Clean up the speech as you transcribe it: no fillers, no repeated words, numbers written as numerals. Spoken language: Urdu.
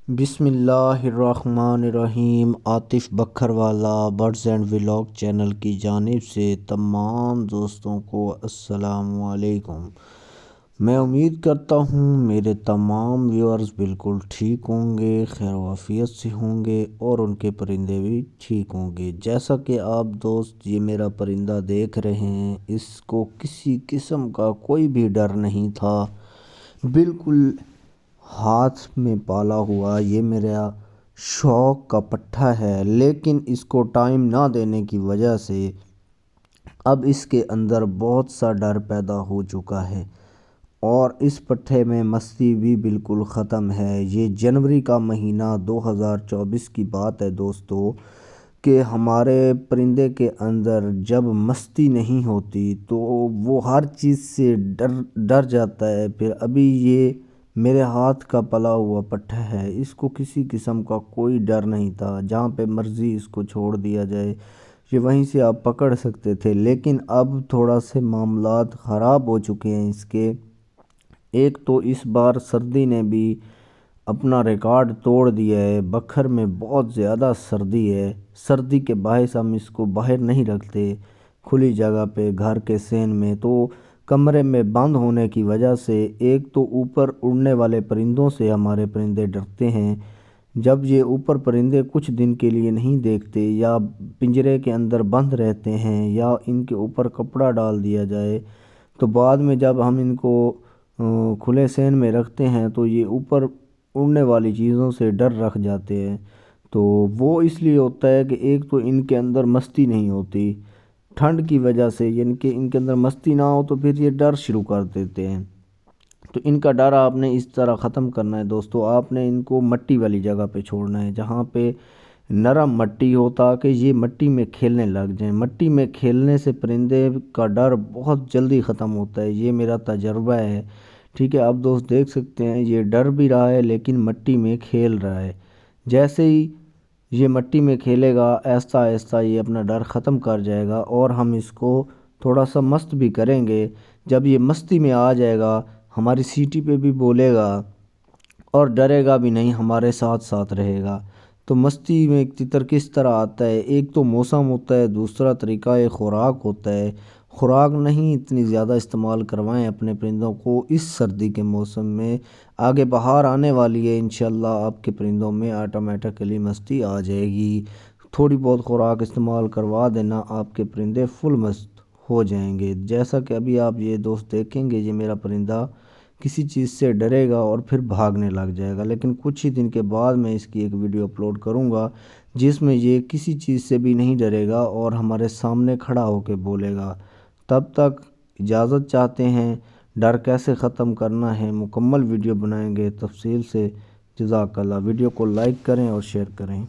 بسم اللہ الرحمن الرحیم۔ Atif Bakhrwala birds and vlog channel کی جانب سے تمام دوستوں کو السلام علیکم۔ میں امید کرتا ہوں میرے تمام ویورز بالکل ٹھیک ہوں گے، خیر و عافیت سے ہوں گے اور ان کے پرندے بھی ٹھیک ہوں گے۔ جیسا کہ آپ دوست یہ میرا پرندہ دیکھ رہے ہیں، اس کو کسی قسم کا کوئی بھی ڈر نہیں تھا، بالکل ہاتھ میں پالا ہوا یہ میرا شوق کا پٹھا ہے، لیکن اس کو ٹائم نہ دینے کی وجہ سے اب اس کے اندر بہت سا ڈر پیدا ہو چکا ہے اور اس پٹھے میں مستی بھی بالکل ختم ہے۔ یہ جنوری کا مہینہ 2024 کی بات ہے دوستو، کہ ہمارے پرندے کے اندر جب مستی نہیں ہوتی تو وہ ہر چیز سے ڈر جاتا ہے۔ پھر ابھی یہ میرے ہاتھ کا پلا ہوا پٹھا ہے، اس کو کسی قسم کا کوئی ڈر نہیں تھا، جہاں پہ مرضی اس کو چھوڑ دیا جائے یہ وہیں سے آپ پکڑ سکتے تھے، لیکن اب تھوڑا سے معاملات خراب ہو چکے ہیں اس کے۔ ایک تو اس بار سردی نے بھی اپنا ریکارڈ توڑ دیا ہے، بکھر میں بہت زیادہ سردی ہے، سردی کے باعث ہم اس کو باہر نہیں رکھتے کھلی جگہ پہ، گھر کے سین میں، تو کمرے میں بند ہونے کی وجہ سے ایک تو اوپر اڑنے والے پرندوں سے ہمارے پرندے ڈرتے ہیں۔ جب یہ اوپر پرندے کچھ دن کے لیے نہیں دیکھتے یا پنجرے کے اندر بند رہتے ہیں یا ان کے اوپر کپڑا ڈال دیا جائے تو بعد میں جب ہم ان کو کھلے سین میں رکھتے ہیں تو یہ اوپر اڑنے والی چیزوں سے ڈر رکھ جاتے ہیں۔ تو وہ اس لیے ہوتا ہے کہ ایک تو ان کے اندر مستی نہیں ہوتی ٹھنڈ کی وجہ سے، یعنی کہ ان کے اندر مستی نہ ہو تو پھر یہ ڈر شروع کر دیتے ہیں۔ تو ان کا ڈر آپ نے اس طرح ختم کرنا ہے دوستو، آپ نے ان کو مٹی والی جگہ پہ چھوڑنا ہے جہاں پہ نرم مٹی ہو، تاکہ یہ مٹی میں کھیلنے لگ جائیں۔ مٹی میں کھیلنے سے پرندے کا ڈر بہت جلدی ختم ہوتا ہے، یہ میرا تجربہ ہے، ٹھیک ہے۔ آپ دوست دیکھ سکتے ہیں یہ ڈر بھی رہا ہے لیکن مٹی میں کھیل رہا ہے۔ جیسے ہی یہ مٹی میں کھیلے گا آہستہ آہستہ یہ اپنا ڈر ختم کر جائے گا اور ہم اس کو تھوڑا سا مست بھی کریں گے۔ جب یہ مستی میں آ جائے گا ہماری سیٹی پہ بھی بولے گا اور ڈرے گا بھی نہیں، ہمارے ساتھ ساتھ رہے گا۔ تو مستی میں تتر کس طرح آتا ہے، ایک تو موسم ہوتا ہے، دوسرا طریقہ خوراک ہوتا ہے۔ خوراک نہیں اتنی زیادہ استعمال کروائیں اپنے پرندوں کو اس سردی کے موسم میں، آگے بہار آنے والی ہے، انشاءاللہ آپ کے پرندوں میں آٹومیٹکلی مستی آ جائے گی۔ تھوڑی بہت خوراک استعمال کروا دینا، آپ کے پرندے فل مست ہو جائیں گے۔ جیسا کہ ابھی آپ یہ دوست دیکھیں گے یہ میرا پرندہ کسی چیز سے ڈرے گا اور پھر بھاگنے لگ جائے گا، لیکن کچھ ہی دن کے بعد میں اس کی ایک ویڈیو اپلوڈ کروں گا جس میں یہ کسی چیز سے بھی نہیں ڈرے گا اور ہمارے سامنے کھڑا ہو کے بولے گا۔ تب تک اجازت چاہتے ہیں، ڈر کیسے ختم کرنا ہے مکمل ویڈیو بنائیں گے تفصیل سے۔ جزاک اللہ، ویڈیو کو لائک کریں اور شیئر کریں۔